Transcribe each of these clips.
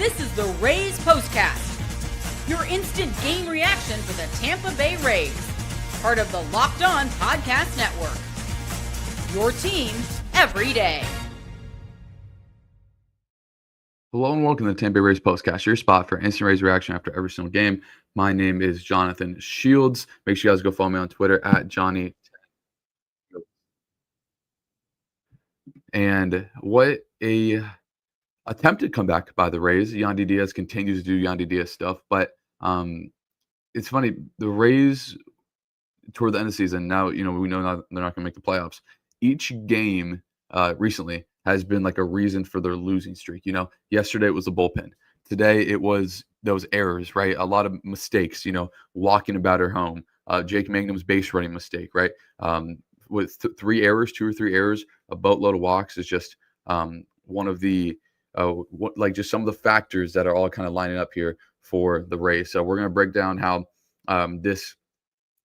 This is the Rays POSTCAST, your instant game reaction for the Tampa Bay Rays, part of the Locked On Podcast Network. Your team every day. Hello and welcome to the Tampa Bay Rays POSTCAST, your spot for instant Rays reaction after every single game. My name is Jonathan Shields. Make sure you guys go follow me on Twitter at Johnny. And what a attempted comeback by the Rays. Yandy Diaz continues to do Yandy Diaz stuff, but it's funny. The Rays toward the end of the season, now we know they're not going to make the playoffs. Each game recently has been like a reason for their losing streak. Yesterday it was the bullpen. Today it was those errors, right? A lot of mistakes. Walking about her home. Jake Mangum's base running mistake, right? With 3 errors, 2 or 3 errors, a boatload of walks is just one of the just some of the factors that are all kind of lining up here for the Rays. So we're going to break down how this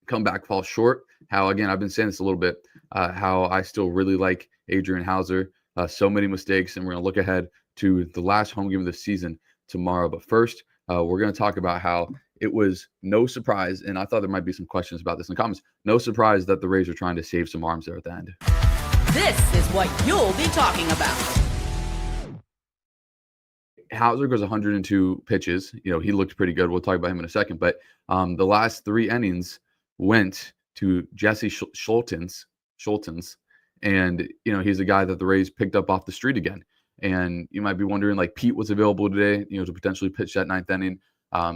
comeback falls short. How, again, I've been saying this a little bit, how I still really like Adrian Houser. So many mistakes, and we're going to look ahead to the last home game of the season tomorrow. But first, we're going to talk about how it was no surprise, and I thought there might be some questions about this in the comments, no surprise that the Rays are trying to save some arms there at the end. This is what you'll be talking about. Houser goes 102 pitches. He looked pretty good. We'll talk about him in a second. But the last 3 innings went to Jesse Schultens. And, he's a guy that the Rays picked up off the street again. And you might be wondering, Pete was available today, to potentially pitch that 9th inning.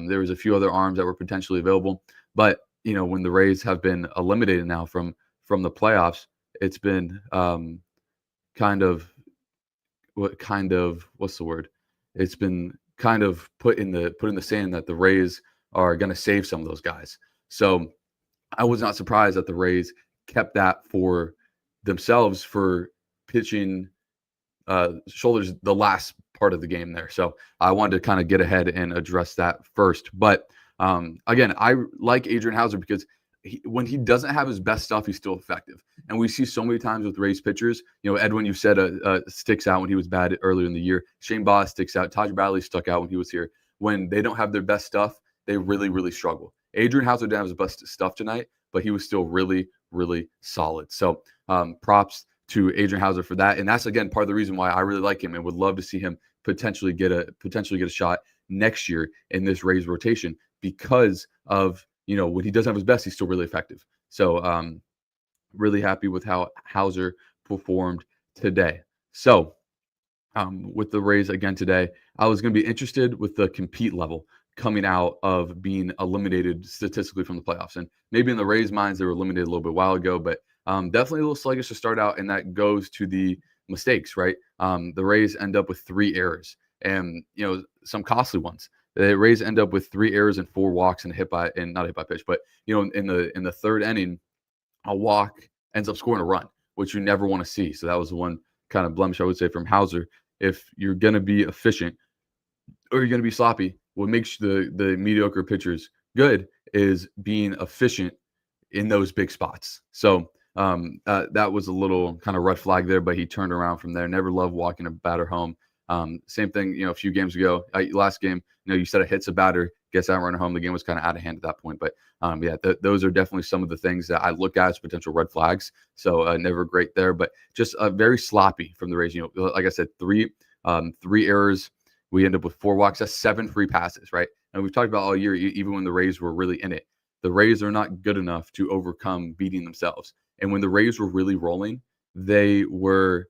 There was a few other arms that were potentially available. But, when the Rays have been eliminated now from the playoffs, it's been what's the word? It's been kind of put in the sand that the Rays are going to save some of those guys. So I was not surprised that the Rays kept that for themselves for pitching shoulders the last part of the game there. So I wanted to kind of get ahead and address that first. But again, I like Adrian Houser because when he doesn't have his best stuff, he's still effective. And we see so many times with Rays pitchers, Edwin, you said sticks out when he was bad earlier in the year. Shane Baz sticks out. Taj Bradley stuck out when he was here. When they don't have their best stuff, they really, really struggle. Adrian Houser didn't have his best stuff tonight, but he was still really, really solid. So props to Adrian Houser for that. And that's, again, part of the reason why I really like him and would love to see him potentially get a shot next year in this Rays rotation because of, when he doesn't have his best, he's still really effective. So really happy with how Houser performed today. So with the Rays again today, I was going to be interested with the compete level coming out of being eliminated statistically from the playoffs. And maybe in the Rays' minds, they were eliminated a little bit while ago, but definitely a little sluggish to start out, and that goes to the mistakes, right? The Rays end up with 3 errors and, some costly ones. The Rays end up with 3 errors and 4 walks and not hit by pitch, but in the 3rd inning, a walk ends up scoring a run, which you never want to see. So that was one kind of blemish I would say from Houser. If you're going to be efficient or you're going to be sloppy, what makes the mediocre pitchers good is being efficient in those big spots. So that was a little kind of red flag there, but he turned around from there. Never loved walking a batter home. Same thing, a few games ago, last game, you said it hits a batter, gets out, running home. The game was kind of out of hand at that point. But those are definitely some of the things that I look at as potential red flags. So never great there, but just very sloppy from the Rays. Like I said, 3 errors. We end up with 4 walks. That's 7 free passes, right? And we've talked about all year, even when the Rays were really in it, the Rays are not good enough to overcome beating themselves. And when the Rays were really rolling, they were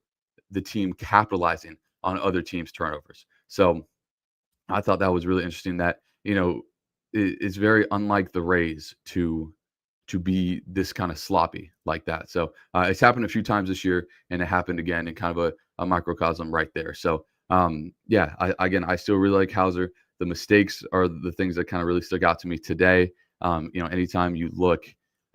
the team capitalizing on other teams' turnovers. So I thought that was really interesting that, it's very unlike the Rays to be this kind of sloppy like that. So it's happened a few times this year, and it happened again in kind of a microcosm right there. So I still really like Houser. The mistakes are the things that kind of really stuck out to me today. Anytime you look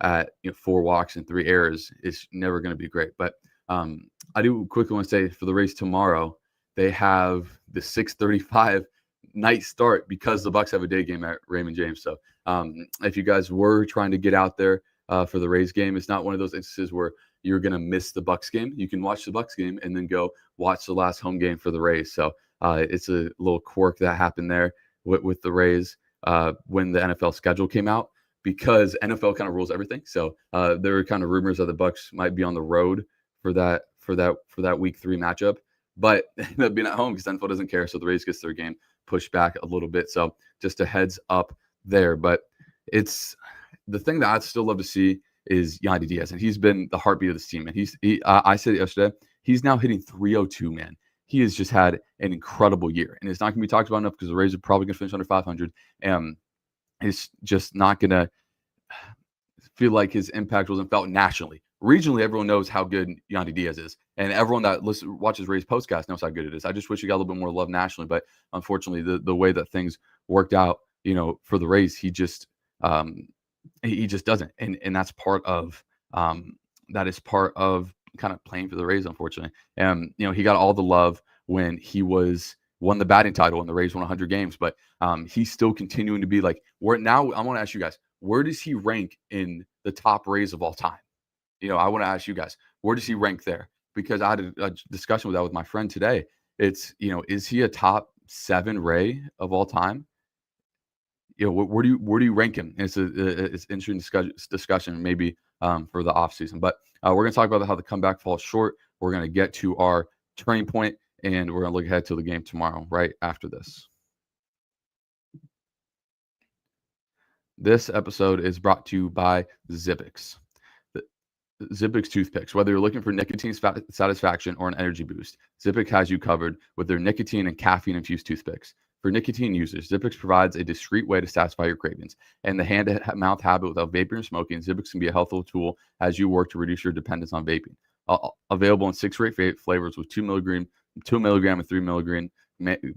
at 4 walks and 3 errors, it's never going to be great. But I do quickly want to say for the Rays tomorrow, they have the 6:35 night start because the Bucks have a day game at Raymond James. So if you guys were trying to get out there for the Rays game, it's not one of those instances where you're going to miss the Bucks game. You can watch the Bucks game and then go watch the last home game for the Rays. So It's a little quirk that happened there with the Rays when the NFL schedule came out, because NFL kind of rules everything. So there were kind of rumors that the Bucks might be on the road for that week 3 matchup, but they ended up being at home because NFL doesn't care. So the Rays gets their game pushed back a little bit. So just a heads up there. But it's the thing that I'd still love to see is Yandy Diaz, and he's been the heartbeat of this team. And I said it yesterday, he's now hitting 302, man. He has just had an incredible year, and it's not going to be talked about enough because the Rays are probably going to finish under 500. It's just not going to feel like his impact wasn't felt nationally. Regionally, everyone knows how good Yandy Diaz is, and everyone that watches Rays POSTCAST knows how good it is. I just wish he got a little bit more love nationally, but unfortunately, the way that things worked out, for the Rays, he just doesn't, and that's part of kind of playing for the Rays, unfortunately. And he got all the love when he won the batting title and the Rays won 100 games, but he's still continuing to be like, I want to ask you guys, where does he rank in the top Rays of all time? I want to ask you guys, where does he rank there? Because I had a discussion with that with my friend today. It's, is he a top 7 Ray of all time? Where do you rank him? And it's an interesting discussion maybe for the offseason. But we're going to talk about how the comeback falls short. We're going to get to our turning point, and we're going to look ahead to the game tomorrow right after this. This episode is brought to you by Zippix. Zippix toothpicks. Whether you're looking for nicotine satisfaction or an energy boost, Zippix has you covered with their nicotine and caffeine-infused toothpicks. For nicotine users, Zippix provides a discreet way to satisfy your cravings. And the hand-to-mouth habit without vaping or smoking, Zippix can be a helpful tool as you work to reduce your dependence on vaping. Available in 6 great flavors with 2 milligram and 3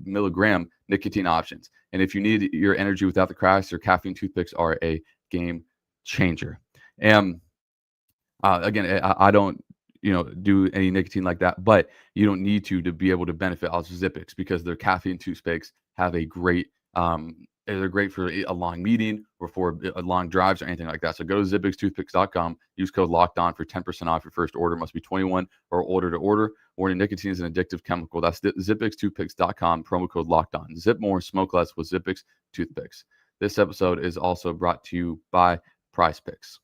milligram nicotine options. And if you need your energy without the crash, your caffeine toothpicks are a game changer. And again, I don't do any nicotine like that, but you don't need to be able to benefit off Zippix because their caffeine toothpicks have a great they're great for a long meeting or for long drives or anything like that. So go to zippixtoothpicks.com, use code LOCKEDON for 10% off your first order. Must be 21 or older to order. Warning, nicotine is an addictive chemical. That's zippixtoothpicks.com, promo code LOCKEDON. Zip more, smoke less with Zippix toothpicks. This episode is also brought to you by PrizePicks.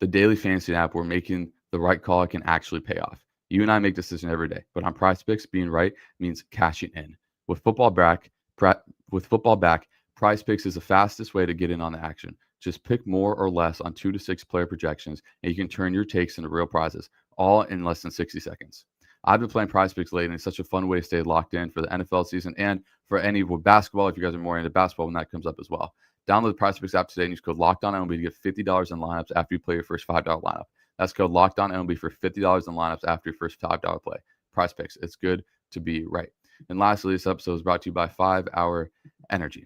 The daily fantasy app where making the right call can actually pay off. You and I make decisions every day, but on PrizePicks, being right means cashing in. With football back, PrizePicks is the fastest way to get in on the action. Just pick more or less on 2 to 6 player projections, and you can turn your takes into real prizes, all in less than 60 seconds. I've been playing PrizePicks lately, and it's such a fun way to stay locked in for the NFL season and for any basketball, if you guys are more into basketball, when that comes up as well. Download the PrizePicks app today and use code LOCKEDONMLB to get $50 in lineups after you play your first $5 lineup. That's code LOCKEDONMLB for $50 in lineups after your first $5 play. PrizePicks, it's good to be right. And lastly, this episode is brought to you by 5-Hour Energy.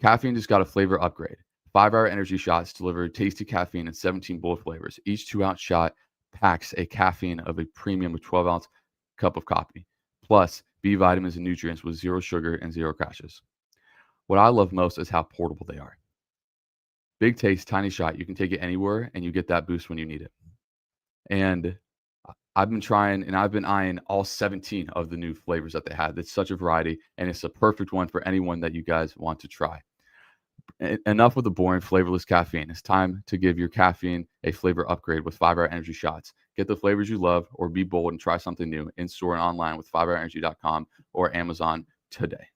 Caffeine just got a flavor upgrade. 5-Hour Energy shots deliver tasty caffeine in 17 bold flavors. Each 2-ounce shot packs a caffeine of a premium 12-ounce cup of coffee, plus B vitamins and nutrients with 0 sugar and 0 crashes. What I love most is how portable they are. Big taste, tiny shot. You can take it anywhere, and you get that boost when you need it. And I've been trying, and I've been eyeing all 17 of the new flavors that they have. It's such a variety, and it's a perfect one for anyone that you guys want to try. Enough with the boring, flavorless caffeine. It's time to give your caffeine a flavor upgrade with 5-Hour Energy shots. Get the flavors you love, or be bold and try something new in-store and online with 5hourenergy.com or Amazon today.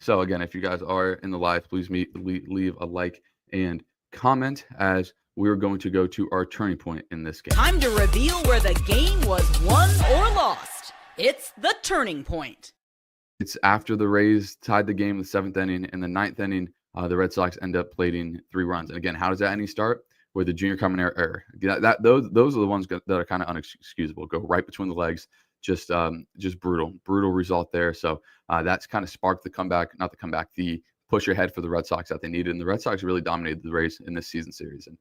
So again, if you guys are in the live, please leave a like and comment as we're going to go to our turning point in this game. Time to reveal where the game was won or lost. It's the turning point. It's after the Rays tied the game in the 7th inning. In the 9th inning, the Red Sox end up plating 3 runs. And again, how does that inning start? With a Junior Caminero error. Those are the ones that are kind of unexcusable. Go right between the legs. Just brutal result there. So that's kind of sparked the push ahead for the Red Sox that they needed. And the Red Sox really dominated the Rays in this season series. And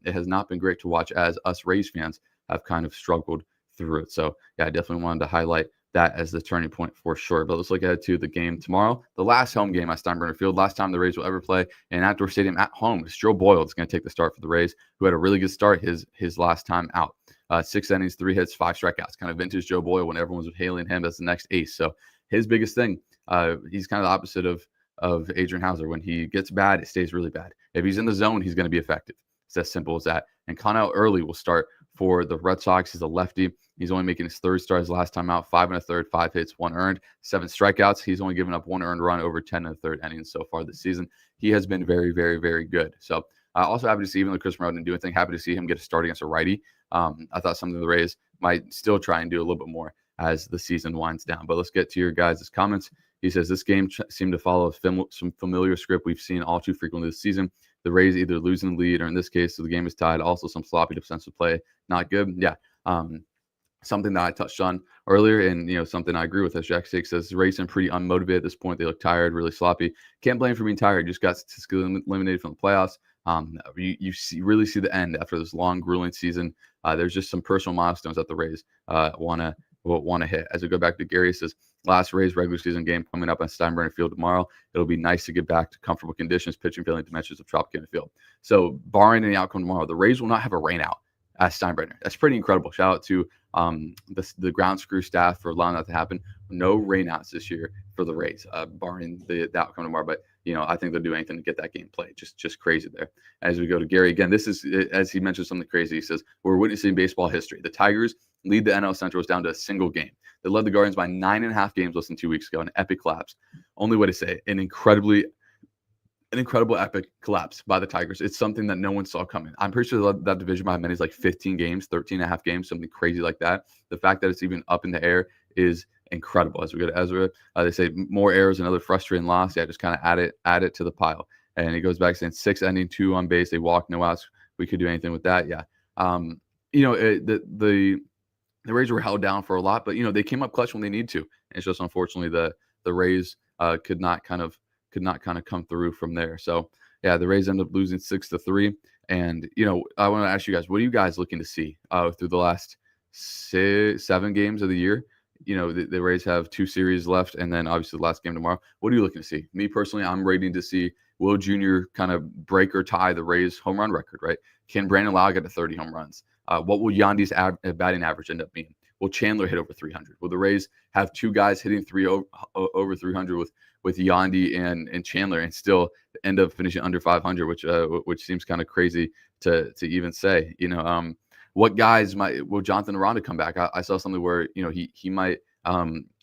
it has not been great to watch as us Rays fans have kind of struggled through it. So yeah, I definitely wanted to highlight that as the turning point for sure. But let's look ahead to the game tomorrow. The last home game at Steinbrenner Field. Last time the Rays will ever play in an outdoor stadium at home. It's Joe Boyle that's going to take the start for the Rays, who had a really good start his last time out. 6 innings, 3 hits, 5 strikeouts, kind of vintage Joe Boyle when everyone was hailing him as the next ace. So his biggest thing, he's kind of the opposite of Adrian Houser. When he gets bad, it stays really bad. If he's in the zone, he's going to be effective. It's as simple as that. And Connell Early will start for the Red Sox. He's a lefty. He's only making his 3rd start his last time out, 5 1/3, 5 hits, 1 earned, 7 strikeouts. He's only given up 1 earned run over 10 1/3 innings so far this season. He has been very, very, very good. So also happy to see, even though Chris Monroe didn't do anything, happy to see him get a start against a righty. I thought something the Rays might still try and do a little bit more as the season winds down. But let's get to your guys' comments. He says, this game seemed to follow some familiar script we've seen all too frequently this season. The Rays either losing the lead, or in this case, the game is tied. Also, some sloppy defensive play. Not good. Yeah. Something that I touched on earlier, and something I agree with. As Jack Sake says, Rays are pretty unmotivated at this point. They look tired, really sloppy. Can't blame for being tired. Just got statistically eliminated from the playoffs. You really see the end after this long, grueling season. There's just some personal milestones that the Rays want to hit. As we go back to Gary, it says, last Rays regular season game coming up on Steinbrenner Field tomorrow. It'll be nice to get back to comfortable conditions, pitching, feeling dimensions of Tropicana Field. So barring any outcome tomorrow, the Rays will not have a rain out at Steinbrenner. That's pretty incredible. Shout out to the ground screw staff for allowing that to happen. No rainouts this year for the Rays, barring the outcome tomorrow. But I think they'll do anything to get that game played. Just crazy there. As we go to Gary again, this is, as he mentioned, something crazy. He says, we're witnessing baseball history. The Tigers lead the NL Central down to a single game. They led the Guardians by 9.5 games less than 2 weeks ago. An epic collapse. Only way to say it. An incredible epic collapse by the Tigers. It's something that no one saw coming. I'm pretty sure that division by many is like 15 games, 13.5 games, something crazy like that. The fact that it's even up in the air is incredible. As we go to Ezra, they say more errors, another frustrating loss. Yeah, just kind of add it to the pile. And he goes back saying 6 ending, 2 on base. They walk, no outs. We could do anything with that. Yeah. The Rays were held down for a lot, but they came up clutch when they need to. And it's just unfortunately the Rays could not kind of come through from there. So yeah, the Rays end up losing 6-3. And I want to ask you guys, what are you guys looking to see through the last 7 games of the year? The Rays have 2 series left, and then obviously the last game tomorrow. What are you looking to see? Me personally, I'm waiting to see Will Jr. kind of break or tie the Rays home run record, right? Can Brandon Lau get to 30 home runs? What will Yandy's batting average end up being? Will Chandler hit over 300? Will the Rays have 2 guys hitting over 300 with Yandy and Chandler, and still end up finishing under 500, which seems kind of crazy to even say? What guys will Jonathan Aranda come back? I saw something where he might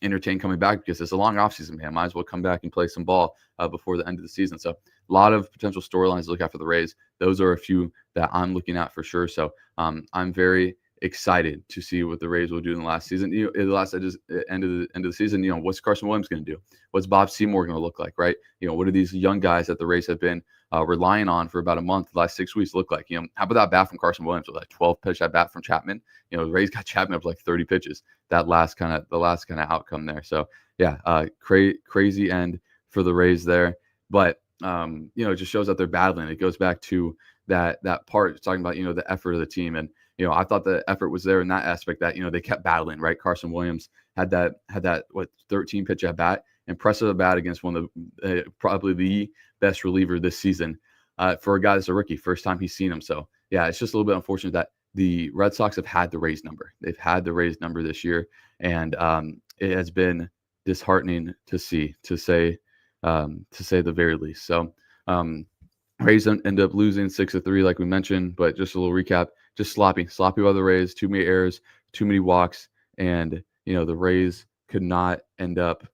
entertain coming back because it's a long offseason, man. Might as well come back and play some ball before the end of the season. So a lot of potential storylines to look at for the Rays. Those are a few that I'm looking at for sure. So I'm very excited to see what the Rays will do in the last season. End of the season. What's Carson Williams going to do? What's Bob Seymour going to look like? Right? What are these young guys that the Rays have been relying on for about a month, the last 6 weeks look like? How about that bat from Carson Williams with that 12 pitch at bat from Chapman? The Rays got Chapman up like 30 pitches. The last kind of outcome there. So yeah, crazy end for the Rays there. But it just shows that they're battling. It goes back to that part talking about the effort of the team. And I thought the effort was there in that aspect, that they kept battling, right? Carson Williams had that 13 pitch at bat, impressive at bat against one of the probably the best reliever this season for a guy that's a rookie, first time he's seen him. So yeah, it's just a little bit unfortunate that the Red Sox have had the Rays number. They've had the Rays number this year, and it has been disheartening to say the very least. So Rays end up losing 6-3, like we mentioned, but just a little recap. Just sloppy by the Rays, too many errors, too many walks, and the Rays could not end up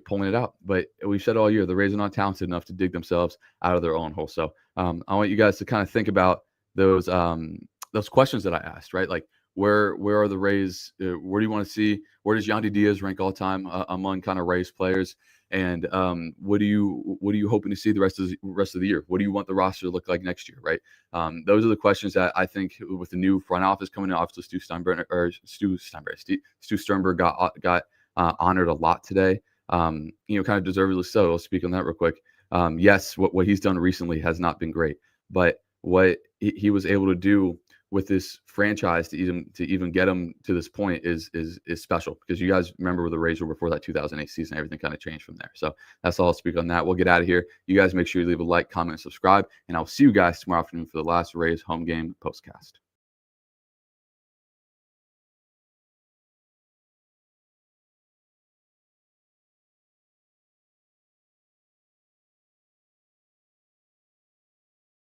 pulling it out. But we've said all year, the Rays are not talented enough to dig themselves out of their own hole. So I want you guys to kind of think about those questions that I asked, right? Like where are the Rays? Where do you want to see? Where does Yandy Diaz rank all time among kind of Rays players? And what are you hoping to see the rest of the year? What do you want the roster to look like next year, right? Those are the questions that I think with the new front office coming in, obviously Stu Sternberg got honored a lot today. Kind of deservedly so. I'll speak on that real quick. Yes, what he's done recently has not been great, but what he was able to do with this franchise to even get them to this point is special, because you guys remember where the Rays were before that 2008 season. Everything kind of changed from there. So that's all I'll speak on that. We'll get out of here. You guys make sure you leave a like, comment, and subscribe, and I'll see you guys tomorrow afternoon for the last Rays home game postcast.